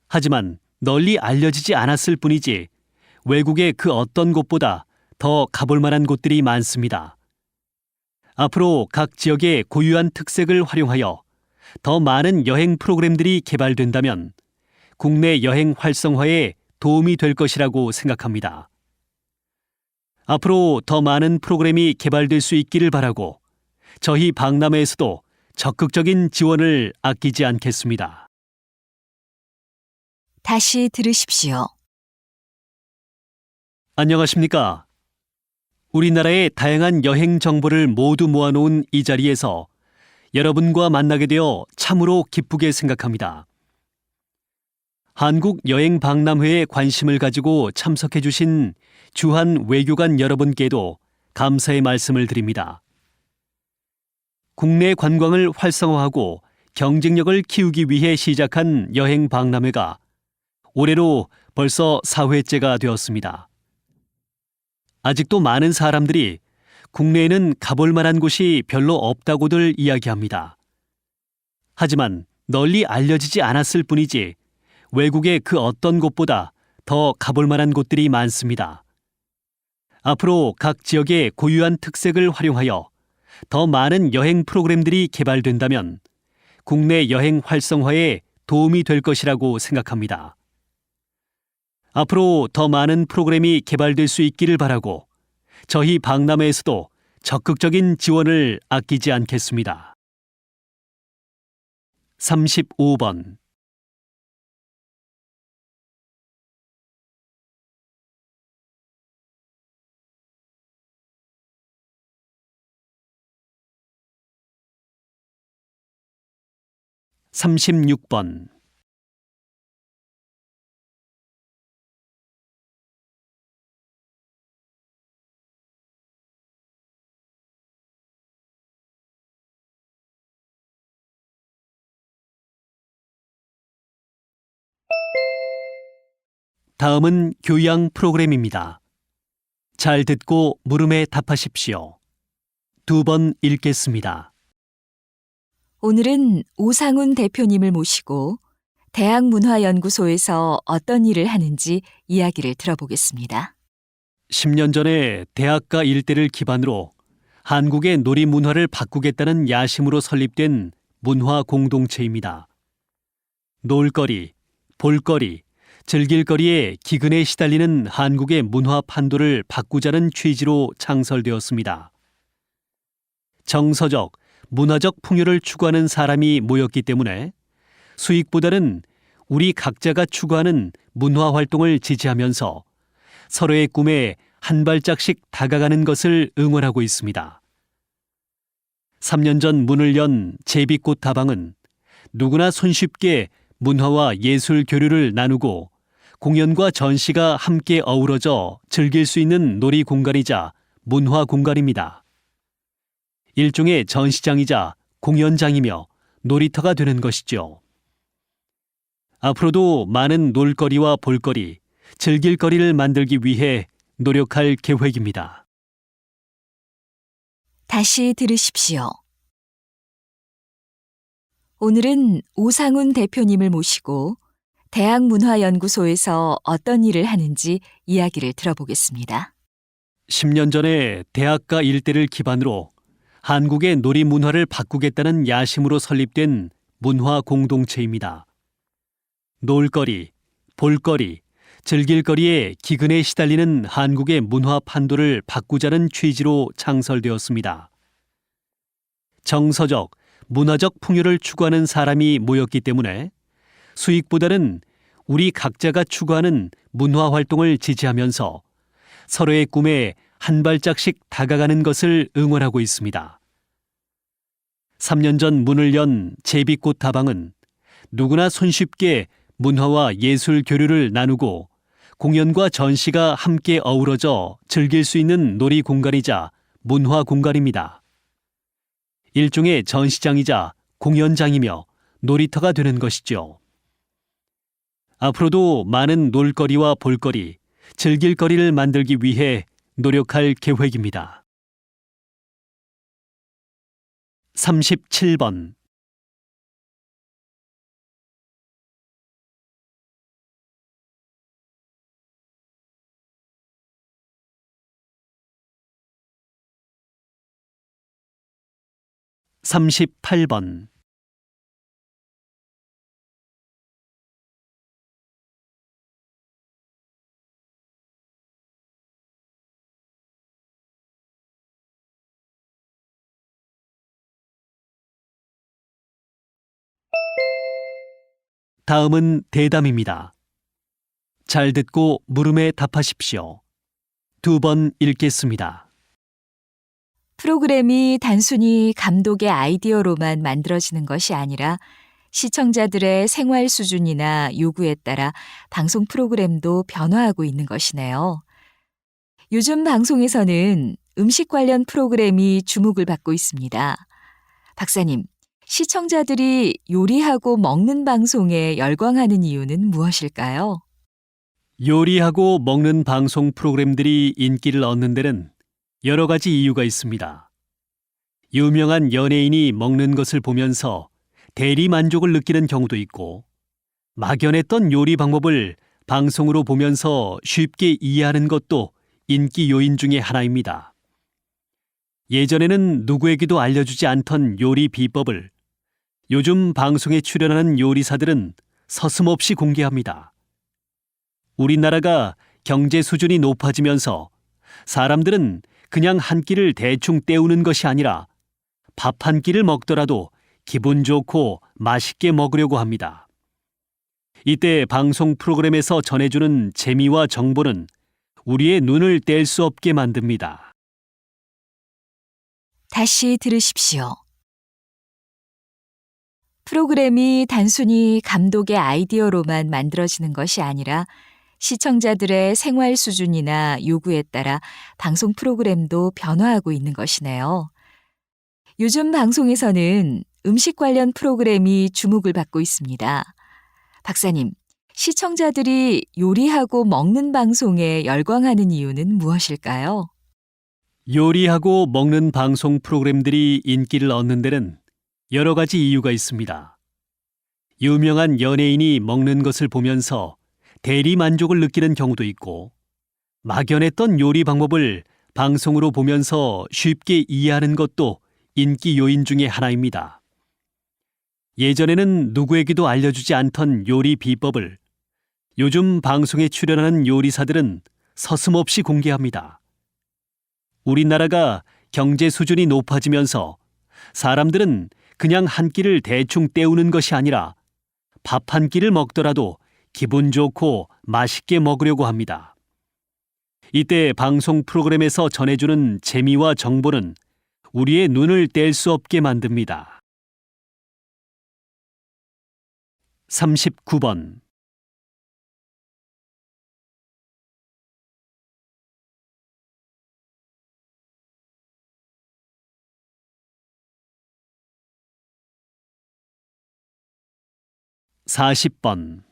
하지만 널리 알려지지 않았을 뿐이지 외국의 그 어떤 곳보다 더 가볼 만한 곳들이 많습니다. 앞으로 각 지역의 고유한 특색을 활용하여 더 많은 여행 프로그램들이 개발된다면 국내 여행 활성화에 도움이 될 것이라고 생각합니다. 앞으로 더 많은 프로그램이 개발될 수 있기를 바라고 저희 박람회에서도 적극적인 지원을 아끼지 않겠습니다. 다시 들으십시오. 안녕하십니까? 우리나라의 다양한 여행 정보를 모두 모아놓은 이 자리에서 여러분과 만나게 되어 참으로 기쁘게 생각합니다. 한국 여행 박람회에 관심을 가지고 참석해 주신 주한 외교관 여러분께도 감사의 말씀을 드립니다. 국내 관광을 활성화하고 경쟁력을 키우기 위해 시작한 여행 박람회가 올해로 벌써 4회째가 되었습니다. 아직도 많은 사람들이 국내에는 가볼 만한 곳이 별로 없다고들 이야기합니다. 하지만 널리 알려지지 않았을 뿐이지 외국의 그 어떤 곳보다 더 가볼 만한 곳들이 많습니다. 앞으로 각 지역의 고유한 특색을 활용하여 더 많은 여행 프로그램들이 개발된다면 국내 여행 활성화에 도움이 될 것이라고 생각합니다. 앞으로 더 많은 프로그램이 개발될 수 있기를 바라고 저희 박람회에서도 적극적인 지원을 아끼지 않겠습니다. 35번. (36번) 다음은 교양 프로그램입니다. 잘 듣고 물음에 답하십시오. 2번 읽겠습니다. 오늘은 오상훈 대표님을 모시고 대학문화연구소에서 어떤 일을 하는지 이야기를 들어보겠습니다. 10년 전에 대학가 일대를 기반으로 한국의 놀이 문화를 바꾸겠다는 야심으로 설립된 문화 공동체입니다. 놀거리, 볼거리, 즐길거리에 기근에 시달리는 한국의 문화 판도를 바꾸자는 취지로 창설되었습니다. 정서적, 문화적 풍요를 추구하는 사람이 모였기 때문에 수익보다는 우리 각자가 추구하는 문화 활동을 지지하면서 서로의 꿈에 한 발짝씩 다가가는 것을 응원하고 있습니다. 3년 전 문을 연 제비꽃 다방은 누구나 손쉽게 문화와 예술 교류를 나누고 공연과 전시가 함께 어우러져 즐길 수 있는 놀이 공간이자 문화 공간입니다. 일종의 전시장이자 공연장이며 놀이터가 되는 것이죠. 앞으로도 많은 놀거리와 볼거리, 즐길거리를 만들기 위해 노력할 계획입니다. 다시 들으십시오. 오늘은 오상훈 대표님을 모시고 대학문화연구소에서 어떤 일을 하는지 이야기를 들어보겠습니다. 10년 전에 대학가 일대를 기반으로 한국의 놀이 문화를 바꾸겠다는 야심으로 설립된 문화 공동체입니다. 놀거리, 볼거리, 즐길거리에 기근에 시달리는 한국의 문화 판도를 바꾸자는 취지로 창설되었습니다. 정서적, 문화적 풍요를 추구하는 사람이 모였기 때문에 수익보다는 우리 각자가 추구하는 문화 활동을 지지하면서 서로의 꿈에 한 발짝씩 다가가는 것을 응원하고 있습니다. 3년 전 문을 연 제비꽃 다방은 누구나 손쉽게 문화와 예술 교류를 나누고 공연과 전시가 함께 어우러져 즐길 수 있는 놀이 공간이자 문화 공간입니다. 일종의 전시장이자 공연장이며 놀이터가 되는 것이죠. 앞으로도 많은 놀거리와 볼거리, 즐길거리를 만들기 위해 노력할 계획입니다. 37번 38번 다음은 대담입니다. 잘 듣고 물음에 답하십시오. 2번 읽겠습니다. 프로그램이 단순히 감독의 아이디어로만 만들어지는 것이 아니라 시청자들의 생활 수준이나 요구에 따라 방송 프로그램도 변화하고 있는 것이네요. 요즘 방송에서는 음식 관련 프로그램이 주목을 받고 있습니다. 박사님, 시청자들이 요리하고 먹는 방송에 열광하는 이유는 무엇일까요? 요리하고 먹는 방송 프로그램들이 인기를 얻는 데는 여러 가지 이유가 있습니다. 유명한 연예인이 먹는 것을 보면서 대리 만족을 느끼는 경우도 있고, 막연했던 요리 방법을 방송으로 보면서 쉽게 이해하는 것도 인기 요인 중에 하나입니다. 예전에는 누구에게도 알려주지 않던 요리 비법을 요즘 방송에 출연하는 요리사들은 서슴없이 공개합니다. 우리나라가 경제 수준이 높아지면서 사람들은 그냥 한 끼를 대충 때우는 것이 아니라 밥 한 끼를 먹더라도 기분 좋고 맛있게 먹으려고 합니다. 이때 방송 프로그램에서 전해주는 재미와 정보는 우리의 눈을 뗄 수 없게 만듭니다. 다시 들으십시오. 프로그램이 단순히 감독의 아이디어로만 만들어지는 것이 아니라 시청자들의 생활 수준이나 요구에 따라 방송 프로그램도 변화하고 있는 것이네요. 요즘 방송에서는 음식 관련 프로그램이 주목을 받고 있습니다. 박사님, 시청자들이 요리하고 먹는 방송에 열광하는 이유는 무엇일까요? 요리하고 먹는 방송 프로그램들이 인기를 얻는 데는 여러 가지 이유가 있습니다. 유명한 연예인이 먹는 것을 보면서 대리 만족을 느끼는 경우도 있고, 막연했던 요리 방법을 방송으로 보면서 쉽게 이해하는 것도 인기 요인 중에 하나입니다. 예전에는 누구에게도 알려주지 않던 요리 비법을 요즘 방송에 출연하는 요리사들은 서슴없이 공개합니다. 우리나라가 경제 수준이 높아지면서 사람들은 그냥 한 끼를 대충 때우는 것이 아니라 밥 한 끼를 먹더라도 기분 좋고 맛있게 먹으려고 합니다. 이때 방송 프로그램에서 전해주는 재미와 정보는 우리의 눈을 뗄 수 없게 만듭니다. 39번. 사 40번.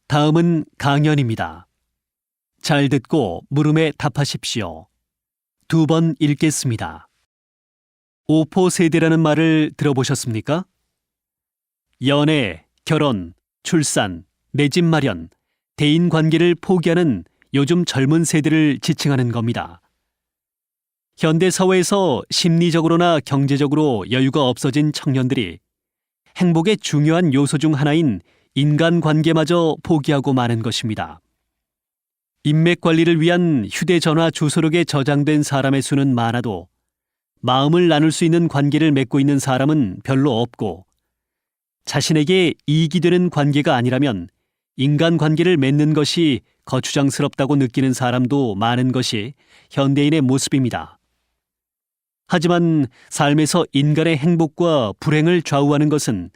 '다음은 강연입니다. 잘 듣고 물음에 답하십시오. 2번 읽겠습니다. 오포 세대라는 말을 들어보셨습니까? 연애, 결혼, 출산, 내 집 마련, 대인 관계를 포기하는 요즘 젊은 세대를 지칭하는 겁니다. 현대 사회에서 심리적으로나 경제적으로 여유가 없어진 청년들이 행복의 중요한 요소 중 하나인 인간관계마저 포기하고 마는 것입니다. 인맥 관리를 위한 휴대전화 주소록에 저장된 사람의 수는 많아도 마음을 나눌 수 있는 관계를 맺고 있는 사람은 별로 없고, 자신에게 이익이 되는 관계가 아니라면 인간관계를 맺는 것이 거추장스럽다고 느끼는 사람도 많은 것이 현대인의 모습입니다. 하지만 삶에서 인간의 행복과 불행을 좌우하는 것은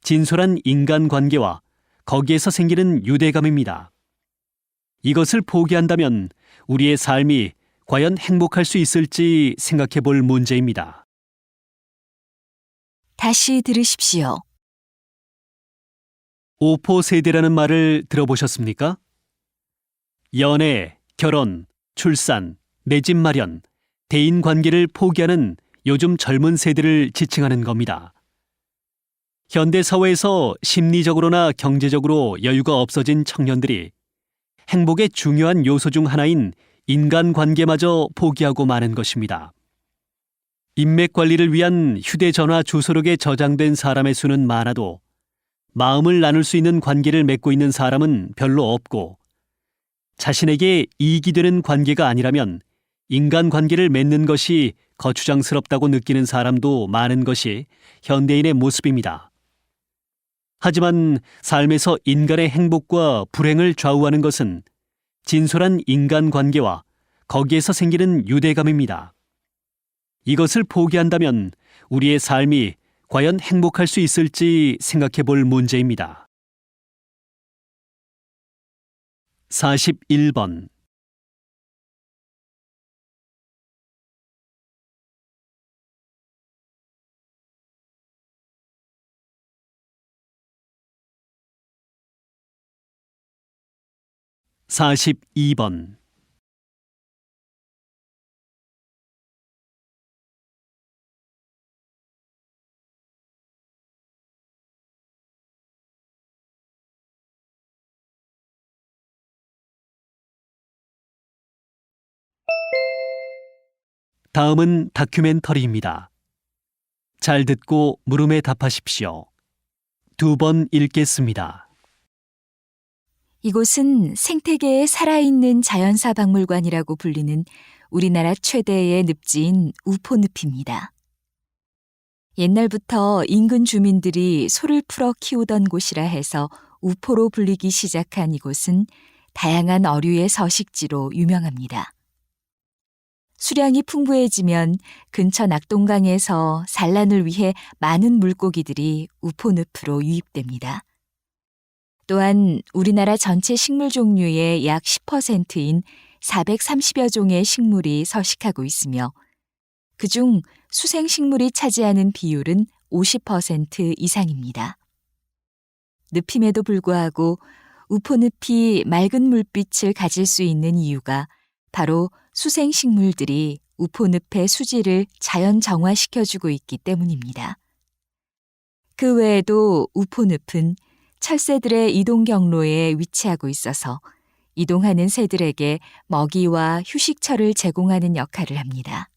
진솔한 인간관계와 거기에서 생기는 유대감입니다. 이것을 포기한다면 우리의 삶이 과연 행복할 수 있을지 생각해 볼 문제입니다. 다시 들으십시오. 오포 세대라는 말을 들어보셨습니까? 연애, 결혼, 출산, 내 집 마련, 대인 관계를 포기하는 요즘 젊은 세대를 지칭하는 겁니다. 현대 사회에서 심리적으로나 경제적으로 여유가 없어진 청년들이 행복의 중요한 요소 중 하나인 인간관계마저 포기하고 마는 것입니다. 인맥 관리를 위한 휴대전화 주소록에 저장된 사람의 수는 많아도 마음을 나눌 수 있는 관계를 맺고 있는 사람은 별로 없고, 자신에게 이익이 되는 관계가 아니라면 인간관계를 맺는 것이 거추장스럽다고 느끼는 사람도 많은 것이 현대인의 모습입니다. 하지만 삶에서 인간의 행복과 불행을 좌우하는 것은 진솔한 인간관계와 거기에서 생기는 유대감입니다. 이것을 포기한다면 우리의 삶이 과연 행복할 수 있을지 생각해 볼 문제입니다. 41번. 42번. 다음은 다큐멘터리입니다. 잘 듣고 물음에 답하십시오. 2번 읽겠습니다. 이곳은 생태계의 살아있는 자연사 박물관이라고 불리는 우리나라 최대의 늪지인 우포늪입니다. 옛날부터 인근 주민들이 소를 풀어 키우던 곳이라 해서 우포로 불리기 시작한 이곳은 다양한 어류의 서식지로 유명합니다. 수량이 풍부해지면 근처 낙동강에서 산란을 위해 많은 물고기들이 우포늪으로 유입됩니다. 또한 우리나라 전체 식물 종류의 약 10%인 430여 종의 식물이 서식하고 있으며, 그중 수생식물이 차지하는 비율은 50% 이상입니다. 늪임에도 불구하고 우포늪이 맑은 물빛을 가질 수 있는 이유가 바로 수생식물들이 우포늪의 수질을 자연 정화시켜주고 있기 때문입니다. 그 외에도 우포늪은 철새들의 이동 경로에 위치하고 있어서 이동하는 새들에게 먹이와 휴식처를 제공하는 역할을 합니다.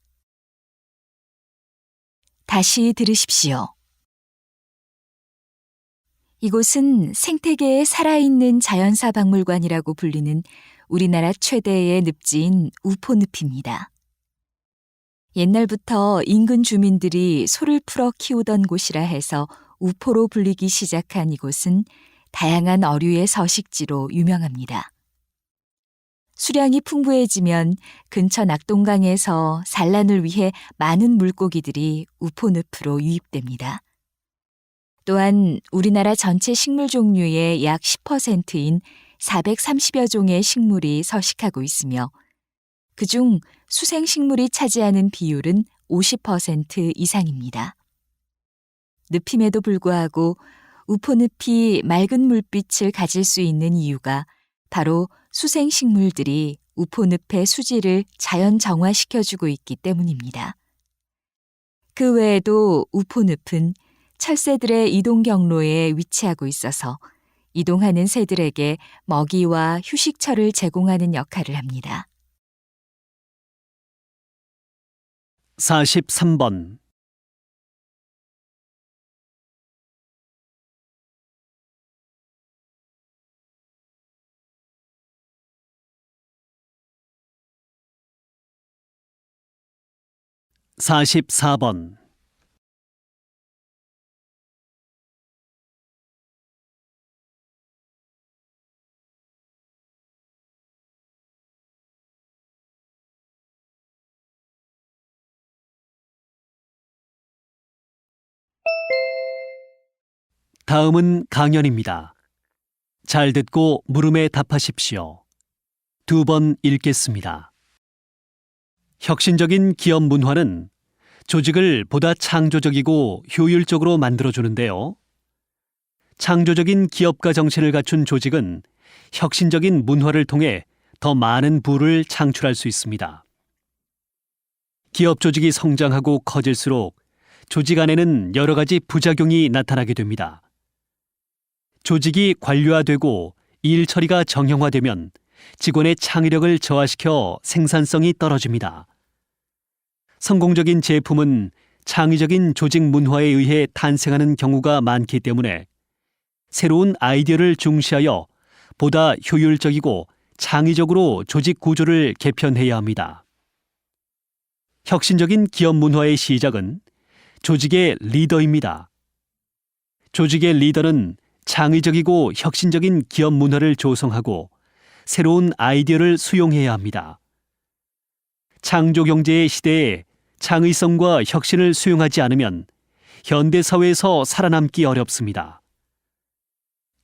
다시 들으십시오. 이곳은 생태계에 살아있는 자연사 박물관이라고 불리는 우리나라 최대의 늪지인 우포늪입니다. 옛날부터 인근 주민들이 소를 풀어 키우던 곳이라 해서 우포로 불리기 시작한 이곳은 다양한 어류의 서식지로 유명합니다. 수량이 풍부해지면 근처 낙동강에서 산란을 위해 많은 물고기들이 우포늪으로 유입됩니다. 또한 우리나라 전체 식물 종류의 약 10%인 430여 종의 식물이 서식하고 있으며 그중 수생식물이 차지하는 비율은 50% 이상입니다. 늪임에도 불구하고 우포늪이 맑은 물빛을 가질 수 있는 이유가 바로 수생식물들이 우포늪의 수질을 자연 정화시켜주고 있기 때문입니다. 그 외에도 우포늪은 철새들의 이동 경로에 위치하고 있어서 이동하는 새들에게 먹이와 휴식처를 제공하는 역할을 합니다. 43번. 사십사 번. 다음은 강연입니다. 잘 듣고 물음에 답하십시오. 2번 읽겠습니다. 혁신적인 기업 문화는 조직을 보다 창조적이고 효율적으로 만들어주는데요. 창조적인 기업가 정신을 갖춘 조직은 혁신적인 문화를 통해 더 많은 부를 창출할 수 있습니다. 기업 조직이 성장하고 커질수록 조직 안에는 여러 가지 부작용이 나타나게 됩니다. 조직이 관료화되고 일 처리가 정형화되면 직원의 창의력을 저하시켜 생산성이 떨어집니다. 성공적인 제품은 창의적인 조직 문화에 의해 탄생하는 경우가 많기 때문에 새로운 아이디어를 중시하여 보다 효율적이고 창의적으로 조직 구조를 개편해야 합니다. 혁신적인 기업 문화의 시작은 조직의 리더입니다. 조직의 리더는 창의적이고 혁신적인 기업 문화를 조성하고 새로운 아이디어를 수용해야 합니다. 창조 경제의 시대에 창의성과 혁신을 수용하지 않으면 현대 사회에서 살아남기 어렵습니다.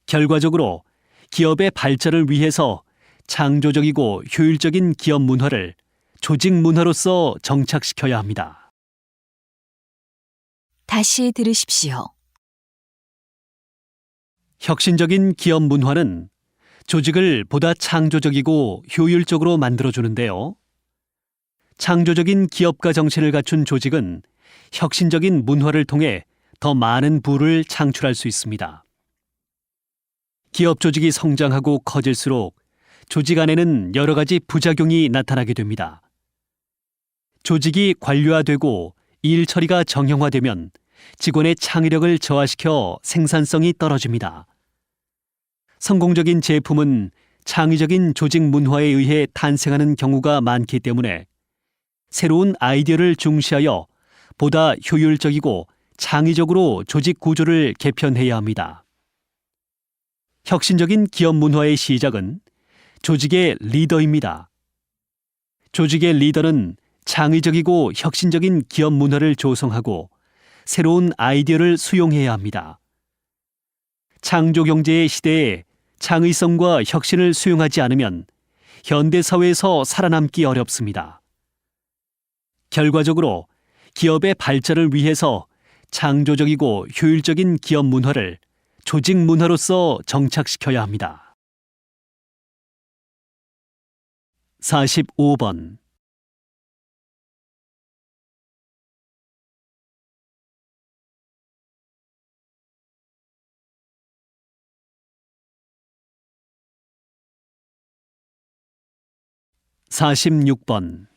결과적으로 기업의 발전을 위해서 창조적이고 효율적인 기업 문화를 조직 문화로서 정착시켜야 합니다. 다시 들으십시오. 혁신적인 기업 문화는 조직을 보다 창조적이고 효율적으로 만들어주는데요. 창조적인 기업가 정신을 갖춘 조직은 혁신적인 문화를 통해 더 많은 부를 창출할 수 있습니다. 기업 조직이 성장하고 커질수록 조직 안에는 여러 가지 부작용이 나타나게 됩니다. 조직이 관료화되고 일 처리가 정형화되면 직원의 창의력을 저하시켜 생산성이 떨어집니다. 성공적인 제품은 창의적인 조직 문화에 의해 탄생하는 경우가 많기 때문에 새로운 아이디어를 중시하여 보다 효율적이고 창의적으로 조직 구조를 개편해야 합니다. 혁신적인 기업 문화의 시작은 조직의 리더입니다. 조직의 리더는 창의적이고 혁신적인 기업 문화를 조성하고 새로운 아이디어를 수용해야 합니다. 창조 경제의 시대에 창의성과 혁신을 수용하지 않으면 현대 사회에서 살아남기 어렵습니다. 결과적으로 기업의 발전을 위해서 창조적이고 효율적인 기업 문화를 조직 문화로서 정착시켜야 합니다. 45번. 사십육 번.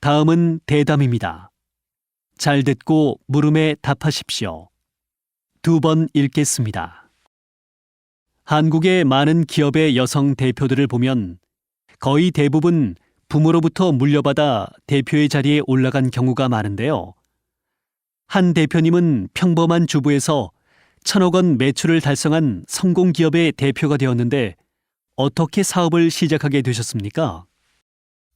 다음은 대담입니다. 잘 듣고 물음에 답하십시오. 2번 읽겠습니다. 한국의 많은 기업의 여성 대표들을 보면 거의 대부분 부모로부터 물려받아 대표의 자리에 올라간 경우가 많은데요. 한 대표님은 평범한 주부에서 1,000억 원 매출을 달성한 성공 기업의 대표가 되었는데 어떻게 사업을 시작하게 되셨습니까?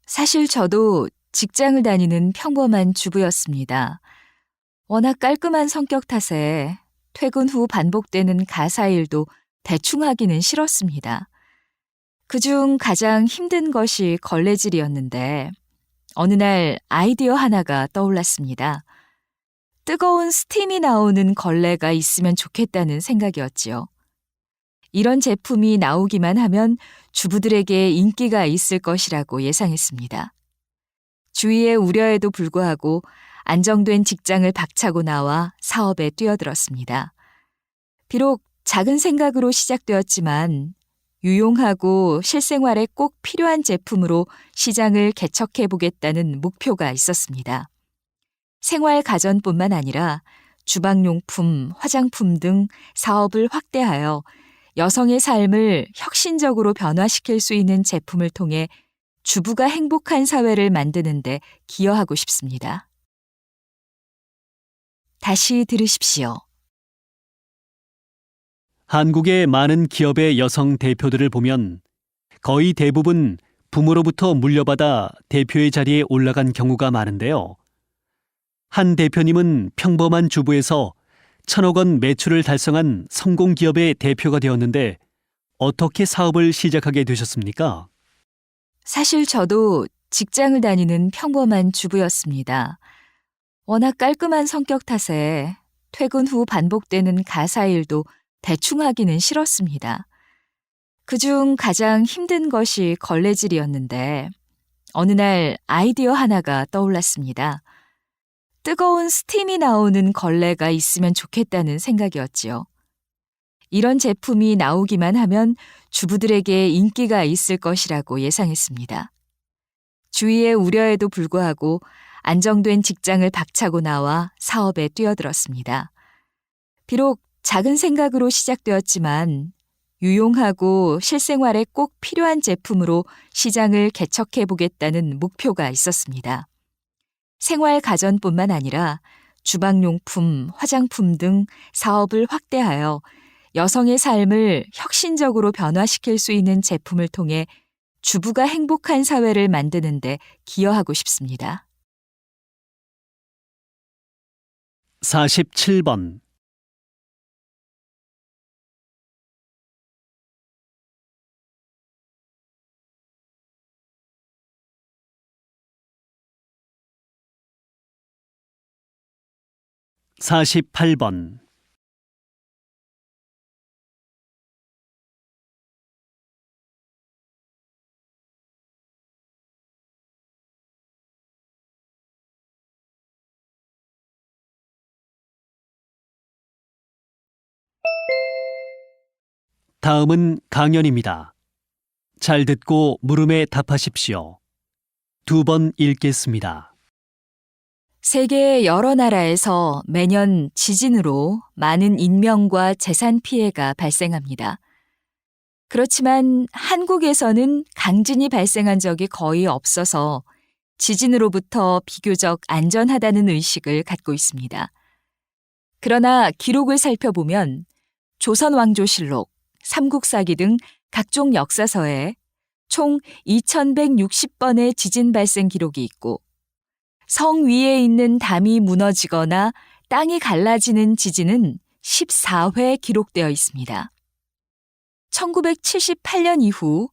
사실 저도 직장을 다니는 평범한 주부였습니다. 워낙 깔끔한 성격 탓에 퇴근 후 반복되는 가사 일도 대충 하기는 싫었습니다. 그중 가장 힘든 것이 걸레질이었는데 어느 날 아이디어 하나가 떠올랐습니다. 뜨거운 스팀이 나오는 걸레가 있으면 좋겠다는 생각이었지요. 이런 제품이 나오기만 하면 주부들에게 인기가 있을 것이라고 예상했습니다. 주위의 우려에도 불구하고 안정된 직장을 박차고 나와 사업에 뛰어들었습니다. 비록 작은 생각으로 시작되었지만 유용하고 실생활에 꼭 필요한 제품으로 시장을 개척해 보겠다는 목표가 있었습니다. 생활 가전뿐만 아니라 주방용품, 화장품 등 사업을 확대하여 여성의 삶을 혁신적으로 변화시킬 수 있는 제품을 통해 주부가 행복한 사회를 만드는 데 기여하고 싶습니다. 다시 들으십시오. 한국의 많은 기업의 여성 대표들을 보면 거의 대부분 부모로부터 물려받아 대표의 자리에 올라간 경우가 많은데요. 한 대표님은 평범한 주부에서 1,000억 원 매출을 달성한 성공 기업의 대표가 되었는데 어떻게 사업을 시작하게 되셨습니까? 사실 저도 직장을 다니는 평범한 주부였습니다. 워낙 깔끔한 성격 탓에 퇴근 후 반복되는 가사 일도 대충 하기는 싫었습니다. 그중 가장 힘든 것이 걸레질이었는데 어느 날 아이디어 하나가 떠올랐습니다. 뜨거운 스팀이 나오는 걸레가 있으면 좋겠다는 생각이었지요. 이런 제품이 나오기만 하면 주부들에게 인기가 있을 것이라고 예상했습니다. 주위의 우려에도 불구하고 안정된 직장을 박차고 나와 사업에 뛰어들었습니다. 비록 작은 생각으로 시작되었지만 유용하고 실생활에 꼭 필요한 제품으로 시장을 개척해 보겠다는 목표가 있었습니다. 생활 가전뿐만 아니라 주방용품, 화장품 등 사업을 확대하여 여성의 삶을 혁신적으로 변화시킬 수 있는 제품을 통해 주부가 행복한 사회를 만드는 데 기여하고 싶습니다. 47번. (48번) 다음은 강연입니다. 잘 듣고 물음에 답하십시오. 2번 읽겠습니다. 세계 여러 나라에서 매년 지진으로 많은 인명과 재산 피해가 발생합니다. 그렇지만 한국에서는 강진이 발생한 적이 거의 없어서 지진으로부터 비교적 안전하다는 의식을 갖고 있습니다. 그러나 기록을 살펴보면 조선왕조실록, 삼국사기 등 각종 역사서에 총 2160번의 지진 발생 기록이 있고 성 위에 있는 담이 무너지거나 땅이 갈라지는 지진은 14회 기록되어 있습니다. 1978년 이후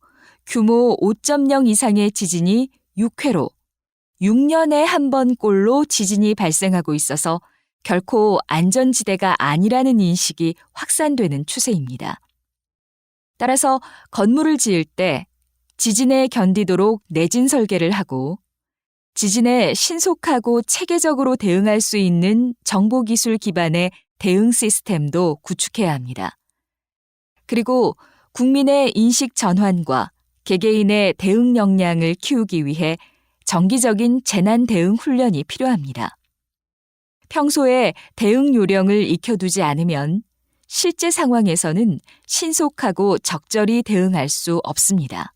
규모 5.0 이상의 지진이 6회로 6년에 한 번꼴로 지진이 발생하고 있어서 결코 안전지대가 아니라는 인식이 확산되는 추세입니다. 따라서 건물을 지을 때 지진에 견디도록 내진 설계를 하고 지진에 신속하고 체계적으로 대응할 수 있는 정보기술 기반의 대응 시스템도 구축해야 합니다. 그리고 국민의 인식 전환과 개개인의 대응 역량을 키우기 위해 정기적인 재난 대응 훈련이 필요합니다. 평소에 대응 요령을 익혀두지 않으면 실제 상황에서는 신속하고 적절히 대응할 수 없습니다.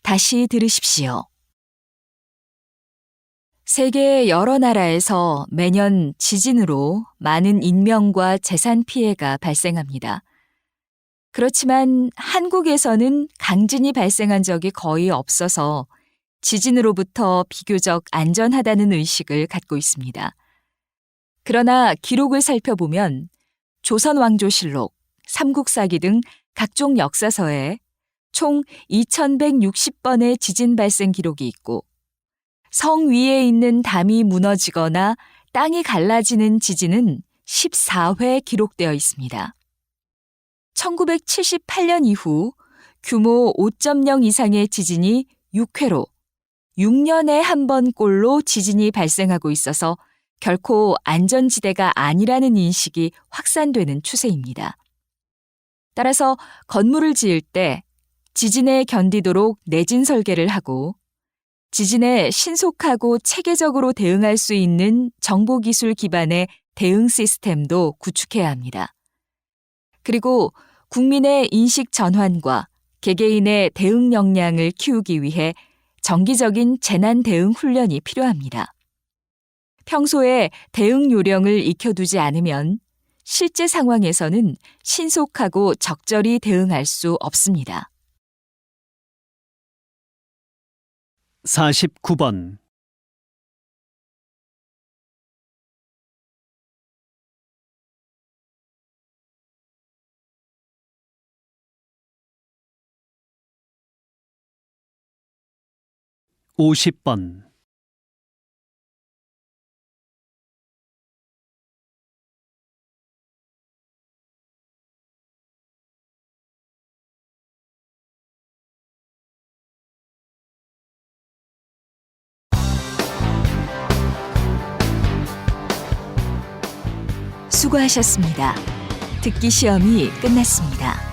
다시 들으십시오. 세계 여러 나라에서 매년 지진으로 많은 인명과 재산 피해가 발생합니다. 그렇지만 한국에서는 강진이 발생한 적이 거의 없어서 지진으로부터 비교적 안전하다는 의식을 갖고 있습니다. 그러나 기록을 살펴보면 조선왕조실록, 삼국사기 등 각종 역사서에 총 2160번의 지진 발생 기록이 있고 성 위에 있는 담이 무너지거나 땅이 갈라지는 지진은 14회 기록되어 있습니다. 1978년 이후 규모 5.0 이상의 지진이 6회로 6년에 한 번꼴로 지진이 발생하고 있어서 결코 안전지대가 아니라는 인식이 확산되는 추세입니다. 따라서 건물을 지을 때 지진에 견디도록 내진 설계를 하고 지진에 신속하고 체계적으로 대응할 수 있는 정보기술 기반의 대응 시스템도 구축해야 합니다. 그리고 국민의 인식 전환과 개개인의 대응 역량을 키우기 위해 정기적인 재난 대응 훈련이 필요합니다. 평소에 대응 요령을 익혀두지 않으면 실제 상황에서는 신속하고 적절히 대응할 수 없습니다. 49번. (50번) 수고하셨습니다. 듣기 시험이 끝났습니다.